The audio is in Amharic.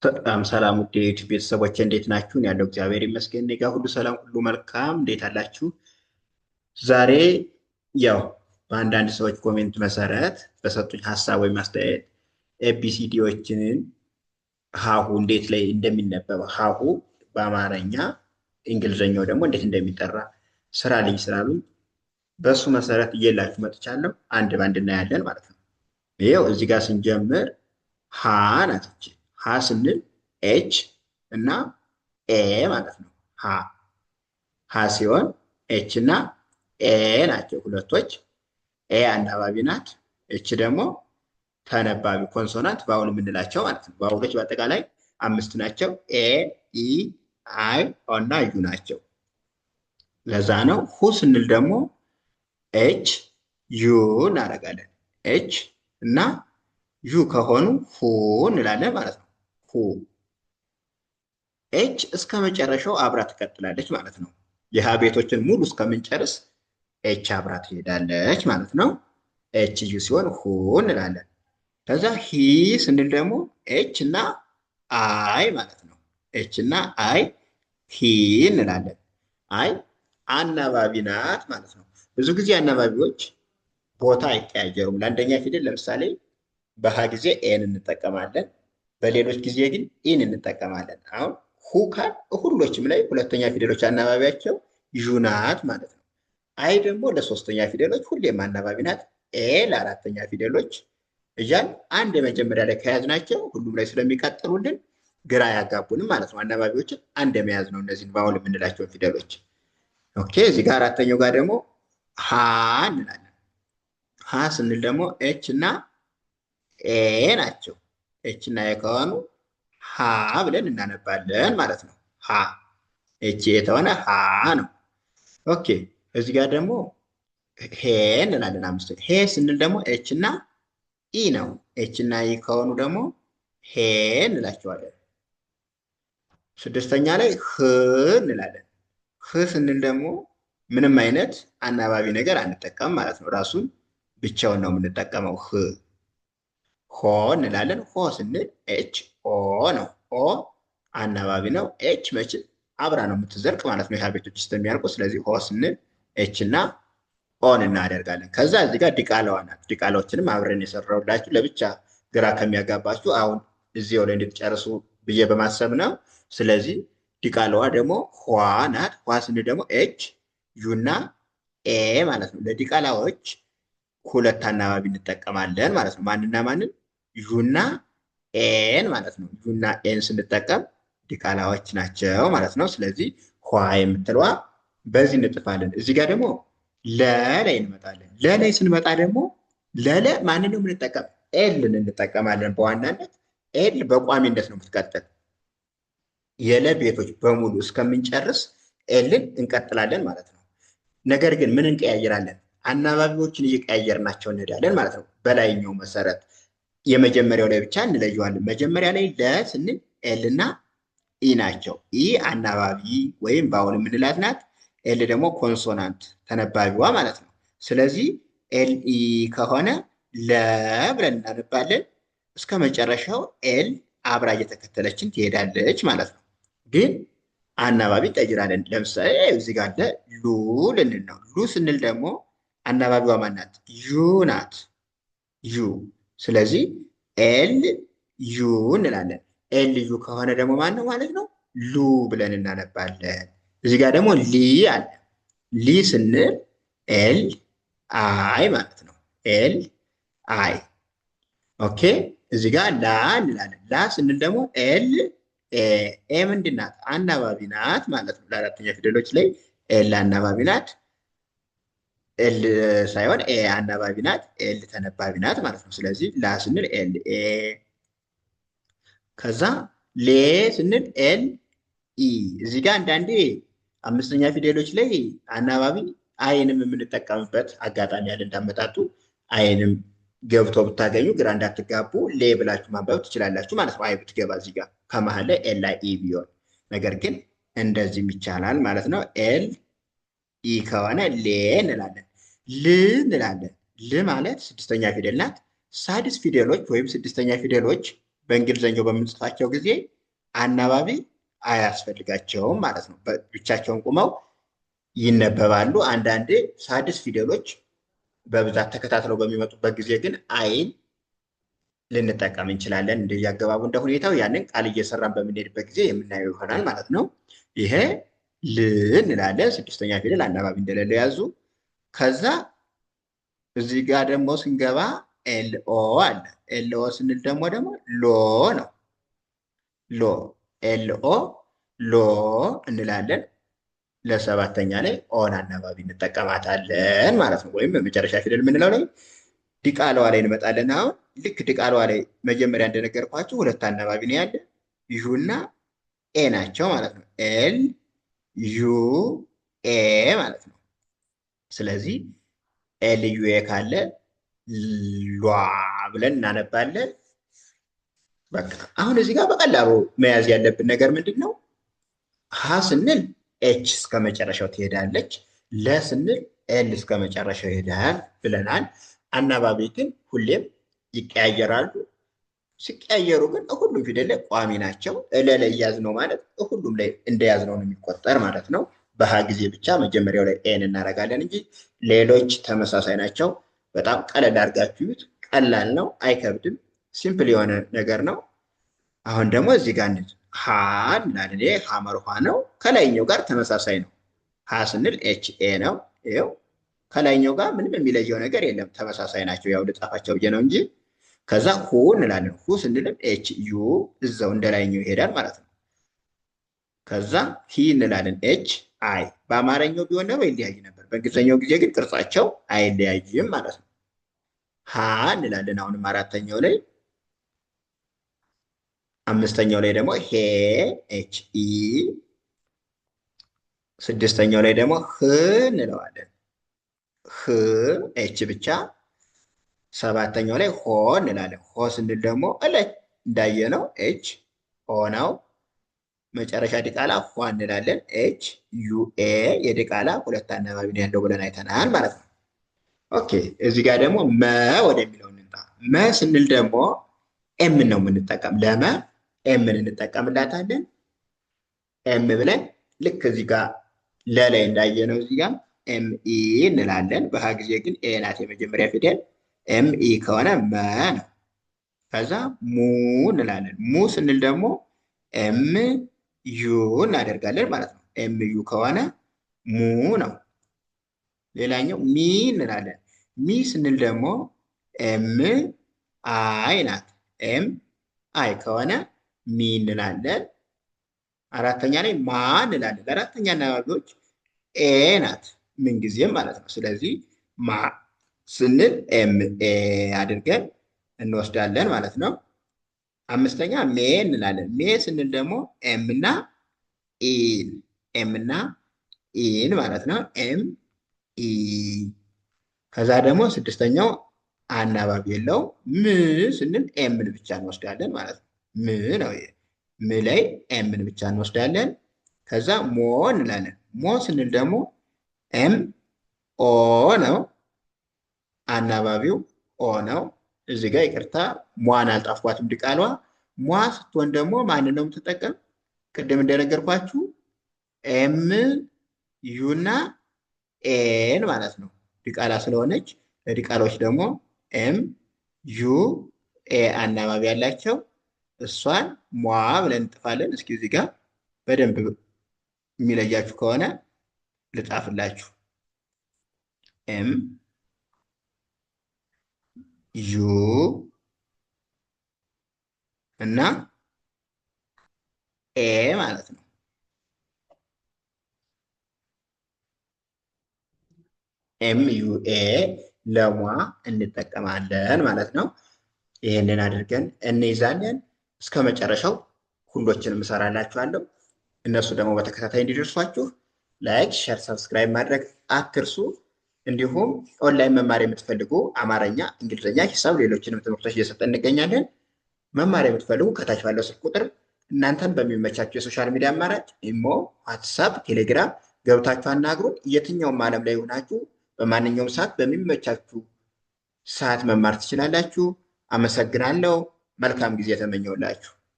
በጣም ሰላም ውድ የዩቲዩብ ቤተሰቦች እንዴት ናችሁ? እኔ ያለው እግዚአብሔር ይመስገን። እኔ ጋር ሁሉ ሰላም፣ ሁሉ መልካም። እንዴት አላችሁ? ዛሬ ያው በአንዳንድ ሰዎች ኮሜንት መሰረት በሰጡኝ ሀሳብ ወይም አስተያየት ኤቢሲዲዎችን ሀሁ እንዴት ላይ እንደሚነበብ ሀሁ በአማርኛ እንግሊዝኛው ደግሞ እንዴት እንደሚጠራ ስራ ልኝ ስላሉኝ በእሱ መሰረት እየላችሁ መጥቻለሁ። አንድ ባንድ እናያለን ማለት ነው። ይኸው እዚህ ጋር ስንጀምር ሀ ናት። ሀ ስንል ኤች እና ኤ ማለት ነው። ሀ ሲሆን ኤች እና ኤ ናቸው ሁለቶች። ኤ አናባቢ ናት። ኤች ደግሞ ተነባቢ ኮንሶናንት ቫውል የምንላቸው ማለት ነው። ቫውሎች በአጠቃላይ 5 ናቸው። ኤ፣ ኢ፣ አይ እና ዩ ናቸው። ለዛ ነው ሁ ስንል ደግሞ ኤች ዩ እናደርጋለን። ኤች እና ዩ ከሆኑ ሁ እንላለን ማለት ነው። ሁ ኤች እስከ መጨረሻው አብራ ትቀጥላለች ማለት ነው። የሀ ቤቶችን ሙሉ እስከምንጨርስ ኤች አብራ ትሄዳለች ማለት ነው። ኤች ዩ ሲሆን ሁ እንላለን። ከዛ ሂ ስንል ደግሞ ኤች እና አይ ማለት ነው። ኤች እና አይ ሂ እንላለን። አይ አናባቢ ናት ማለት ነው። ብዙ ጊዜ አናባቢዎች ቦታ አይቀያየሩም። ለአንደኛ ፊደል ለምሳሌ በሀ ጊዜ ኤን እንጠቀማለን፣ በሌሎች ጊዜ ግን ኢን እንጠቀማለን። አሁን ሁ ካል ሁሎችም ላይ ሁለተኛ ፊደሎች አናባቢያቸው ዩ ናት ማለት ነው። አይ ደግሞ ለሶስተኛ ፊደሎች ሁሌም አናባቢ ናት። ኤ ለአራተኛ ፊደሎች እያል አንድ የመጀመሪያ ላይ ከያዝናቸው ሁሉም ላይ ስለሚቀጥሉልን ግራ ያጋቡንም ማለት ነው። አናባቢዎችን አንድ የመያዝ ነው እነዚህን ቫውል የምንላቸውን ፊደሎች። ኦኬ እዚህ ጋር አራተኛው ጋር ደግሞ ሀ እንላለን። ሀ ስንል ደግሞ ኤች እና ኤ ናቸው። ኤች እና ኤ ከሆኑ ሀ ብለን እናነባለን ማለት ነው። ሀ ኤች የተሆነ ሀ ነው። ኦኬ እዚህ ጋር ደግሞ ሄ እንላለን። ሄ ስንል ደግሞ ኤች እና ኢ ነው። ኤች እና ኢ ከሆኑ ደግሞ ሄ እንላቸዋለን። ስድስተኛ ላይ ህ እንላለን። ህ ስንል ደግሞ ምንም አይነት አናባቢ ነገር አንጠቀም ማለት ነው። ራሱን ብቻውን ነው የምንጠቀመው። ህ ሆ እንላለን። ሆ ስንል ኤች ኦ ነው። ኦ አናባቢ ነው። ኤች መች አብራ ነው የምትዘልቅ ማለት ነው። የሀ ቤቶች ስለሚያልቁ ስለዚህ ሆ ስንል ኤች እና ኦን እናደርጋለን። ከዛ እዚህ ጋር ዲቃላዋ ናት። ዲቃላዎችንም አብረን የሰራሁላችሁ ለብቻ ግራ ከሚያጋባችሁ አሁን እዚያው ላይ እንድትጨርሱ ብዬ በማሰብ ነው። ስለዚህ ዲቃላዋ ደግሞ ኋ ናት። ኋ ስንል ደግሞ ኤች ዩና ኤ ማለት ነው። ለዲቃላዎች ሁለት አናባቢ እንጠቀማለን ማለት ነው። ማንና ማንን? ዩና ኤን ማለት ነው። ዩና ኤን ስንጠቀም ዲቃላዎች ናቸው ማለት ነው። ስለዚህ ኋ የምትለዋ በዚህ እንጥፋለን። እዚህ ጋር ደግሞ ለላይ እንመጣለን። ለላይ ስንመጣ ደግሞ ለለ ማንን ነው የምንጠቀም? ኤልን እንጠቀማለን በዋናነት። ኤል በቋሚነት ነው የምትቀጥል። የለ ቤቶች በሙሉ እስከምንጨርስ ኤልን እንቀጥላለን ማለት ነው። ነገር ግን ምን እንቀያየራለን? አናባቢዎችን እየቀያየርናቸው እንሄዳለን ማለት ነው። በላይኛው መሰረት የመጀመሪያው ላይ ብቻ እንለየዋለን። መጀመሪያ ላይ ለ ስንል ኤል እና ኢ ናቸው። ኢ አናባቢ ወይም ቫውል የምንላት ናት። ኤል ደግሞ ኮንሶናንት ተነባቢዋ ማለት ነው። ስለዚህ ኤል ኢ ከሆነ ለ ብለን እናነባለን። እስከ መጨረሻው ኤል አብራ እየተከተለችን ትሄዳለች ማለት ነው። ግን አናባቢ ቀይራለን። ለምሳሌ እዚህ ጋር ሉ ልንል ነው። ሉ ስንል ደግሞ አናባቢዋ ማናት? ዩ ናት። ዩ ስለዚህ ኤል ዩ እንላለን። ኤል ዩ ከሆነ ደግሞ ማን ነው ማለት ነው? ሉ ብለን እናነባለን። እዚህ ጋር ደግሞ ሊ አለ። ሊ ስንል ኤል አይ ማለት ነው። ኤል አይ ኦኬ። እዚህ ጋር ላ እንላለን። ላ ስንል ደግሞ ኤል ኤ ምንድን ናት? አናባቢ ናት ማለት ነው። ለአራተኛ ፊደሎች ላይ ኤል አናባቢ ናት። ኤል ሳይሆን ኤ አናባቢ ናት። ኤል ተነባቢ ናት ማለት ነው። ስለዚህ ላ ስንል ኤል ኤ፣ ከዛ ሌ ስንል ኤል ኢ። እዚህ ጋር አንዳንዴ አምስተኛ ፊደሎች ላይ አናባቢ አይንም የምንጠቀምበት አጋጣሚ ያለ እንዳመጣጡ አይንም ገብቶ ብታገኙ ግራ እንዳትጋቡ ሌ ብላችሁ ማንበብ ትችላላችሁ ማለት ነው። አይ ብትገባ እዚህ ጋር ከመሀል ላይ ኤል አይ ኢ ቢሆን፣ ነገር ግን እንደዚህም ይቻላል ማለት ነው። ኤል ኢ ከሆነ ሌ እንላለን። ል እንላለን። ል ማለት ስድስተኛ ፊደል ናት። ሳድስ ፊደሎች ወይም ስድስተኛ ፊደሎች በእንግሊዝኛው በምንጽፋቸው ጊዜ አናባቢ አያስፈልጋቸውም ማለት ነው። ብቻቸውን ቁመው ይነበባሉ። አንዳንዴ ሳድስ ፊደሎች በብዛት ተከታትለው በሚመጡበት ጊዜ ግን አይን ልንጠቀም እንችላለን። እንደየአገባቡ እንደ ሁኔታው ያንን ቃል እየሰራን በምንሄድበት ጊዜ የምናየው ይሆናል ማለት ነው። ይሄ ል እንላለን። ስድስተኛ ፊደል አናባቢ እንደሌለው ያዙ። ከዛ እዚህ ጋር ደግሞ ስንገባ ኤልኦ አለ። ኤልኦ ስንል ደግሞ ሎ ነው። ሎ ኤልኦ ሎ እንላለን። ለሰባተኛ ላይ ኦን አናባቢ እንጠቀማታለን ማለት ነው። ወይም በመጨረሻ ፊደል የምንለው ላይ ዲቃላዋ ላይ እንመጣለን። አሁን ልክ ዲቃላዋ ላይ መጀመሪያ እንደነገርኳችሁ ሁለት አናባቢ ነው ያለ፣ ዩና ኤ ናቸው ማለት ነው። ኤል ዩ ኤ ማለት ነው። ስለዚህ ኤል ዩ ኤ ካለ ሏ ብለን እናነባለን። በቃ አሁን እዚህ ጋር በቀላሉ መያዝ ያለብን ነገር ምንድን ነው? ሀ ስንል ኤች እስከ መጨረሻው ትሄዳለች። ለ ስንል ኤል እስከ መጨረሻው ይሄዳል ብለናል። አናባቢ ግን ሁሌም ይቀያየራሉ። ሲቀያየሩ ግን ሁሉም ፊደል ላይ ቋሚ ናቸው። እለለ እያዝነው ማለት ሁሉም ላይ እንደያዝነው ነው የሚቆጠር ማለት ነው። በሀ ጊዜ ብቻ መጀመሪያው ላይ ኤን እናደርጋለን እንጂ ሌሎች ተመሳሳይ ናቸው። በጣም ቀለል አድርጋችሁት፣ ቀላል ነው፣ አይከብድም። ሲምፕል የሆነ ነገር ነው። አሁን ደግሞ እዚህ ጋር ሀ እንላለን። ይሄ ሐመር ውሃ ነው። ከላይኛው ጋር ተመሳሳይ ነው። ሀ ስንል ኤች ኤ ነው። ይኸው ከላይኛው ጋር ምንም የሚለየው ነገር የለም። ተመሳሳይ ናቸው። ያው ልጻፋቸው ብዬ ነው እንጂ። ከዛ ሁ እንላለን። ሁ ስንልም ኤች ዩ እዛው እንደ ላይኛው ይሄዳል ማለት ነው። ከዛ ሂ እንላለን። ኤች አይ። በአማርኛው ቢሆን ነው ይለያይ ነበር። በእንግሊዝኛው ጊዜ ግን ቅርጻቸው አይለያይም ማለት ነው። ሀ እንላለን። አሁንም አራተኛው ላይ። አምስተኛው ላይ ደግሞ ሄ ኤች ኢ። ስድስተኛው ላይ ደግሞ ህ እንለዋለን። ህ ኤች ብቻ። ሰባተኛው ላይ ሆ እንላለን። ሆ ስንል ደግሞ እላይ እንዳየነው ኤች ኦ ነው። መጨረሻ ዲቃላ ሆ እንላለን። ኤች ዩ ኤ። የዲቃላ ሁለት አናባቢ ነው ያለው ብለን አይተናል ማለት ነው። ኦኬ እዚህ ጋር ደግሞ መ ወደሚለው እንምጣ። መ ስንል ደግሞ ኤምን ነው የምንጠቀም። ለመ ኤምን እንጠቀምላታለን። ኤም ብለን ልክ እዚህ ጋር ለላይ እንዳየነው እዚህ ጋር ኤም ኢ እንላለን። በሀ ጊዜ ግን ኤ ናት የመጀመሪያ ፊደል። ኤም ኢ ከሆነ መ ነው። ከዛ ሙ እንላለን። ሙ ስንል ደግሞ ኤም ዩ እናደርጋለን ማለት ነው። ኤም ዩ ከሆነ ሙ ነው። ሌላኛው ሚ እንላለን። ሚ ስንል ደግሞ ኤም አይ ናት። ኤም አይ ከሆነ ሚ እንላለን። አራተኛ ላይ ማ እንላለን። ለአራተኛ አናባቢዎች ኤ ናት ምንጊዜም ማለት ነው። ስለዚህ ማ ስንል ኤም ኤ አድርገን እንወስዳለን ማለት ነው። አምስተኛ ሜ እንላለን። ሜ ስንል ደግሞ ኤምና ኢን፣ ኤምና ኢን ማለት ነው። ኤም ኢ። ከዛ ደግሞ ስድስተኛው አናባቢ የለው። ም ስንል ኤምን ብቻ እንወስዳለን ማለት ነው። ም ነው። ም ላይ ኤምን ብቻ እንወስዳለን። ከዛ ሞ እንላለን። ሞ ስንል ደግሞ ኤም ኦ ነው። አናባቢው ኦ ነው። እዚህ ጋር ይቅርታ ሟን አልጣፍኳትም ዲቃሏ። ሟ ስትሆን ደግሞ ማንን ነው የምትጠቀም? ቅድም እንደነገርኳችሁ ኤም ዩና ኤን ማለት ነው። ዲቃላ ስለሆነች ለዲቃሎች ደግሞ ኤም ዩ ኤ አናባቢ ያላቸው እሷን ሟ ብለን እንጥፋለን። እስኪ እዚህ ጋር በደንብ የሚለያችሁ ከሆነ ልጣፍላችሁ። ኤም ዩ እና ኤ ማለት ነው። ኤም ዩ ኤ ለሟ እንጠቀማለን ማለት ነው። ይህንን አድርገን እንይዛለን። እስከ መጨረሻው ሁሎችንም እሰራላችኋለሁ። እነሱ ደግሞ በተከታታይ እንዲደርሷችሁ ላይክ፣ ሸር፣ ሰብስክራይብ ማድረግ አትርሱ። እንዲሁም ኦንላይን መማር የምትፈልጉ አማርኛ፣ እንግሊዝኛ፣ ሂሳብ፣ ሌሎችንም ትምህርቶች እየሰጠን እንገኛለን። መማር የምትፈልጉ ከታች ባለው ስልክ ቁጥር እናንተን በሚመቻችሁ የሶሻል ሚዲያ አማራጭ ኢሞ፣ ዋትሳፕ፣ ቴሌግራም ገብታችሁ አናግሩን። የትኛውም ዓለም ላይ ሆናችሁ በማንኛውም ሰዓት በሚመቻችሁ ሰዓት መማር ትችላላችሁ። አመሰግናለሁ። መልካም ጊዜ ተመኘውላችሁ።